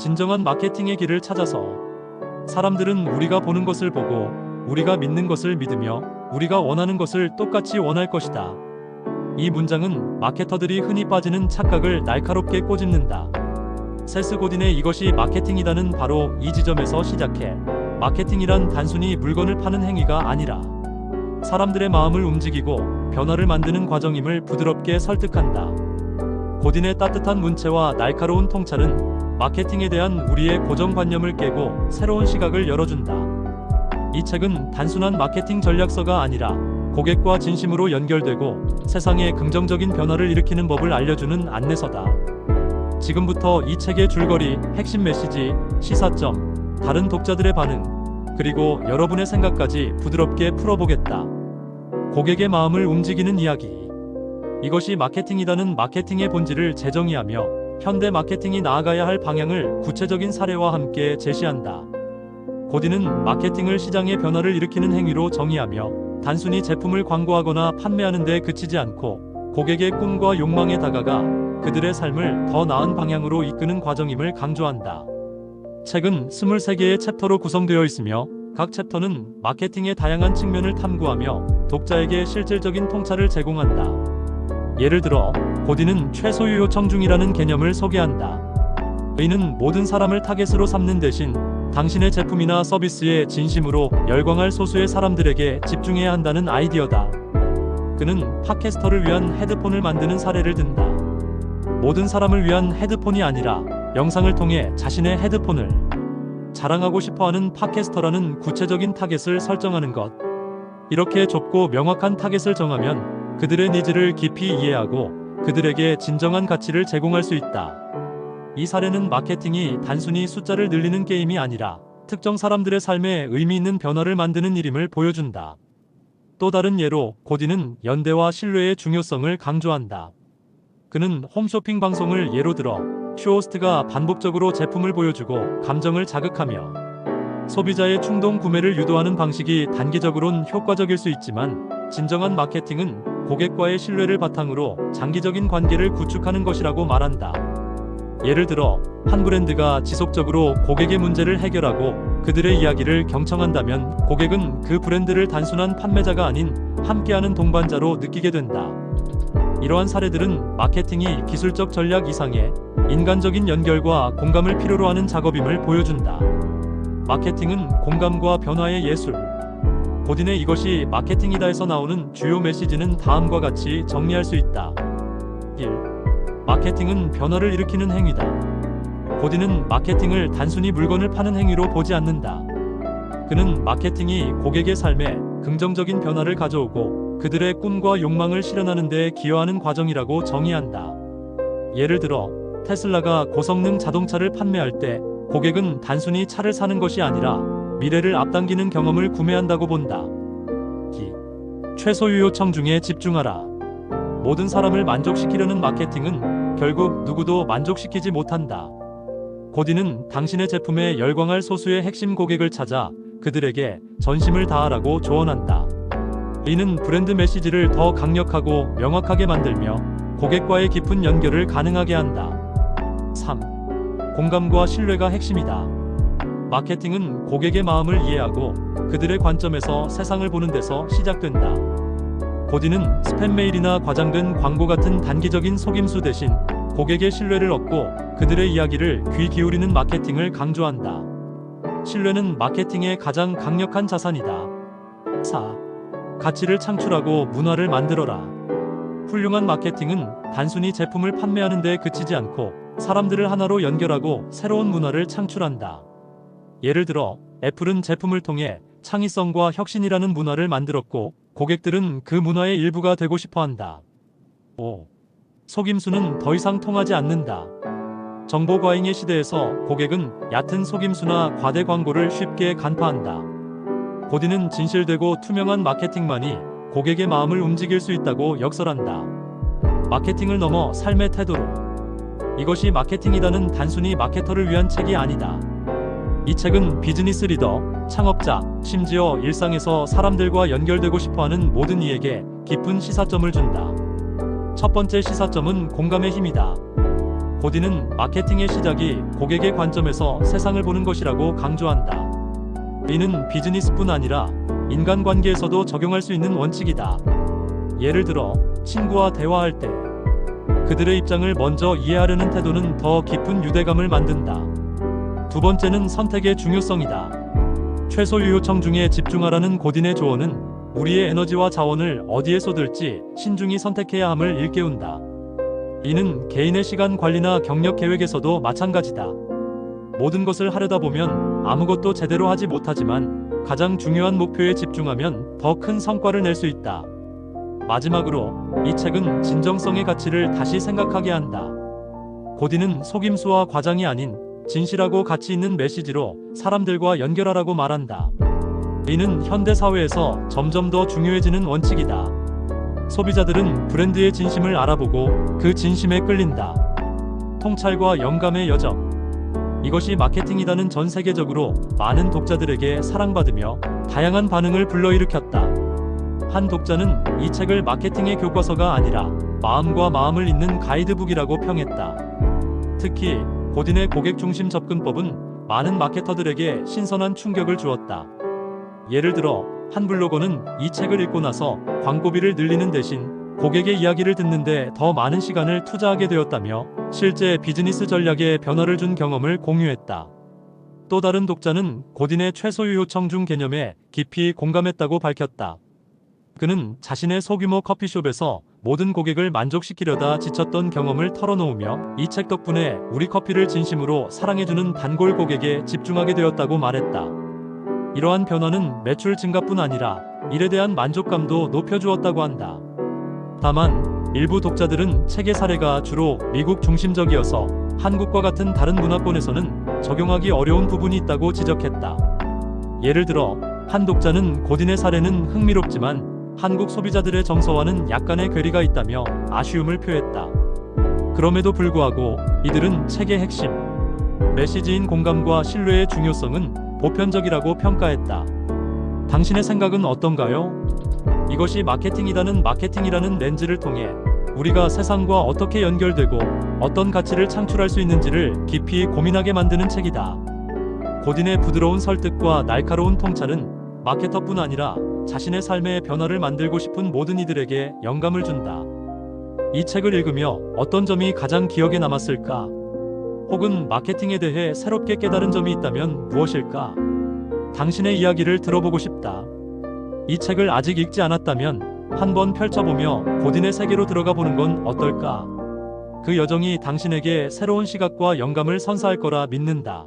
진정한 마케팅의 길을 찾아서 사람들은 우리가 보는 것을 보고 우리가 믿는 것을 믿으며 우리가 원하는 것을 똑같이 원할 것이다. 이 문장은 마케터들이 흔히 빠지는 착각을 날카롭게 꼬집는다. 세스 고딘의 이것이 마케팅이다는 바로 이 지점에서 시작해 마케팅이란 단순히 물건을 파는 행위가 아니라 사람들의 마음을 움직이고 변화를 만드는 과정임을 부드럽게 설득한다. 고딘의 따뜻한 문체와 날카로운 통찰은 마케팅에 대한 우리의 고정관념을 깨고 새로운 시각을 열어준다. 이 책은 단순한 마케팅 전략서가 아니라 고객과 진심으로 연결되고 세상에 긍정적인 변화를 일으키는 법을 알려주는 안내서다. 지금부터 이 책의 줄거리, 핵심 메시지, 시사점, 다른 독자들의 반응, 그리고 여러분의 생각까지 부드럽게 풀어보겠다. 고객의 마음을 움직이는 이야기. 이것이 마케팅이다는 마케팅의 본질을 재정의하며 현대 마케팅이 나아가야 할 방향을 구체적인 사례와 함께 제시한다. 고딘은 마케팅을 시장의 변화를 일으키는 행위로 정의하며 단순히 제품을 광고하거나 판매하는 데 그치지 않고 고객의 꿈과 욕망에 다가가 그들의 삶을 더 나은 방향으로 이끄는 과정임을 강조한다. 책은 23개의 챕터로 구성되어 있으며 각 챕터는 마케팅의 다양한 측면을 탐구하며 독자에게 실질적인 통찰을 제공한다. 예를 들어, 고딘은 최소유효 청중이라는 개념을 소개한다. 이는 모든 사람을 타겟으로 삼는 대신 당신의 제품이나 서비스에 진심으로 열광할 소수의 사람들에게 집중해야 한다는 아이디어다. 그는 팟캐스터를 위한 헤드폰을 만드는 사례를 든다. 모든 사람을 위한 헤드폰이 아니라 영상을 통해 자신의 헤드폰을 자랑하고 싶어하는 팟캐스터라는 구체적인 타겟을 설정하는 것. 이렇게 좁고 명확한 타겟을 정하면 그들의 니즈를 깊이 이해하고 그들에게 진정한 가치를 제공할 수 있다. 이 사례는 마케팅이 단순히 숫자를 늘리는 게임이 아니라 특정 사람들의 삶에 의미 있는 변화를 만드는 일임을 보여준다. 또 다른 예로 고딘은 연대와 신뢰의 중요성을 강조한다. 그는 홈쇼핑 방송을 예로 들어 쇼호스트가 반복적으로 제품을 보여주고 감정을 자극하며 소비자의 충동 구매를 유도하는 방식이 단기적으론 효과적일 수 있지만 진정한 마케팅은 고객과의 신뢰를 바탕으로 장기적인 관계를 구축하는 것이라고 말한다. 예를 들어 한 브랜드가 지속적으로 고객의 문제를 해결하고 그들의 이야기를 경청한다면 고객은 그 브랜드를 단순한 판매자가 아닌 함께하는 동반자로 느끼게 된다. 이러한 사례들은 마케팅이 기술적 전략 이상의 인간적인 연결과 공감을 필요로 하는 작업임을 보여준다. 마케팅은 공감과 변화의 예술. 고딘의 이것이 마케팅이다에서 나오는 주요 메시지는 다음과 같이 정리할 수 있다. 1. 마케팅은 변화를 일으키는 행위다. 고딘은 마케팅을 단순히 물건을 파는 행위로 보지 않는다. 그는 마케팅이 고객의 삶에 긍정적인 변화를 가져오고 그들의 꿈과 욕망을 실현하는 데 기여하는 과정이라고 정의한다. 예를 들어 테슬라가 고성능 자동차를 판매할 때 고객은 단순히 차를 사는 것이 아니라 미래를 앞당기는 경험을 구매한다고 본다. 2. 최소유효 청중에 집중하라. 모든 사람을 만족시키려는 마케팅은 결국 누구도 만족시키지 못한다. 고딘은 당신의 제품에 열광할 소수의 핵심 고객을 찾아 그들에게 전심을 다하라고 조언한다. 이는 브랜드 메시지를 더 강력하고 명확하게 만들며 고객과의 깊은 연결을 가능하게 한다. 3. 공감과 신뢰가 핵심이다. 마케팅은 고객의 마음을 이해하고 그들의 관점에서 세상을 보는 데서 시작된다. 고딘은 스팸 메일이나 과장된 광고 같은 단기적인 속임수 대신 고객의 신뢰를 얻고 그들의 이야기를 귀 기울이는 마케팅을 강조한다. 신뢰는 마케팅의 가장 강력한 자산이다. 4. 가치를 창출하고 문화를 만들어라. 훌륭한 마케팅은 단순히 제품을 판매하는 데 그치지 않고 사람들을 하나로 연결하고 새로운 문화를 창출한다. 예를 들어 애플은 제품을 통해 창의성과 혁신이라는 문화를 만들었고 고객들은 그 문화의 일부가 되고 싶어 한다. 5. 속임수는 더 이상 통하지 않는다. 정보 과잉의 시대에서 고객은 얕은 속임수나 과대 광고를 쉽게 간파한다. 고딘은 진실되고 투명한 마케팅만이 고객의 마음을 움직일 수 있다고 역설한다. 마케팅을 넘어 삶의 태도로. 이것이 마케팅이다는 단순히 마케터를 위한 책이 아니다. 이 책은 비즈니스 리더, 창업자, 심지어 일상에서 사람들과 연결되고 싶어하는 모든 이에게 깊은 시사점을 준다. 첫 번째 시사점은 공감의 힘이다. 고딘은 마케팅의 시작이 고객의 관점에서 세상을 보는 것이라고 강조한다. 이는 비즈니스뿐 아니라 인간관계에서도 적용할 수 있는 원칙이다. 예를 들어 친구와 대화할 때 그들의 입장을 먼저 이해하려는 태도는 더 깊은 유대감을 만든다. 두 번째는 선택의 중요성이다. 최소 유효청 중에 집중하라는 고딘의 조언은 우리의 에너지와 자원을 어디에 쏟을지 신중히 선택해야 함을 일깨운다. 이는 개인의 시간 관리나 경력 계획에서도 마찬가지다. 모든 것을 하려다 보면 아무것도 제대로 하지 못하지만 가장 중요한 목표에 집중하면 더 큰 성과를 낼 수 있다. 마지막으로 이 책은 진정성의 가치를 다시 생각하게 한다. 고딘은 속임수와 과장이 아닌 진실하고 가치 있는 메시지로 사람들과 연결하라고 말한다. 이는 현대 사회에서 점점 더 중요해지는 원칙이다. 소비자들은 브랜드의 진심을 알아보고 그 진심에 끌린다. 통찰과 영감의 여정. 이것이 마케팅이다는 전 세계적으로 많은 독자들에게 사랑받으며 다양한 반응을 불러일으켰다. 한 독자는 이 책을 마케팅의 교과서가 아니라 마음과 마음을 잇는 가이드북이라고 평했다. 특히 고딘의 고객 중심 접근법은 많은 마케터들에게 신선한 충격을 주었다. 예를 들어 한 블로거는 이 책을 읽고 나서 광고비를 늘리는 대신 고객의 이야기를 듣는데 더 많은 시간을 투자하게 되었다며 실제 비즈니스 전략에 변화를 준 경험을 공유했다. 또 다른 독자는 고딘의 최소 유효청 중 개념에 깊이 공감했다고 밝혔다. 그는 자신의 소규모 커피숍에서 모든 고객을 만족시키려다 지쳤던 경험을 털어놓으며 이 책 덕분에 우리 커피를 진심으로 사랑해주는 단골 고객에 집중하게 되었다고 말했다. 이러한 변화는 매출 증가뿐 아니라 일에 대한 만족감도 높여주었다고 한다. 다만 일부 독자들은 책의 사례가 주로 미국 중심적이어서 한국과 같은 다른 문화권에서는 적용하기 어려운 부분이 있다고 지적했다. 예를 들어 한 독자는 고딘의 사례는 흥미롭지만 한국 소비자들의 정서와는 약간의 괴리가 있다며 아쉬움을 표했다. 그럼에도 불구하고 이들은 책의 핵심, 메시지인 공감과 신뢰의 중요성은 보편적이라고 평가했다. 당신의 생각은 어떤가요? 이것이 마케팅이라는 렌즈를 통해 우리가 세상과 어떻게 연결되고 어떤 가치를 창출할 수 있는지를 깊이 고민하게 만드는 책이다. 고딘의 부드러운 설득과 날카로운 통찰은 마케터뿐 아니라 자신의 삶의 변화를 만들고 싶은 모든 이들에게 영감을 준다. 이 책을 읽으며 어떤 점이 가장 기억에 남았을까? 혹은 마케팅에 대해 새롭게 깨달은 점이 있다면 무엇일까? 당신의 이야기를 들어보고 싶다. 이 책을 아직 읽지 않았다면 한번 펼쳐보며 고딘의 세계로 들어가 보는 건 어떨까? 그 여정이 당신에게 새로운 시각과 영감을 선사할 거라 믿는다.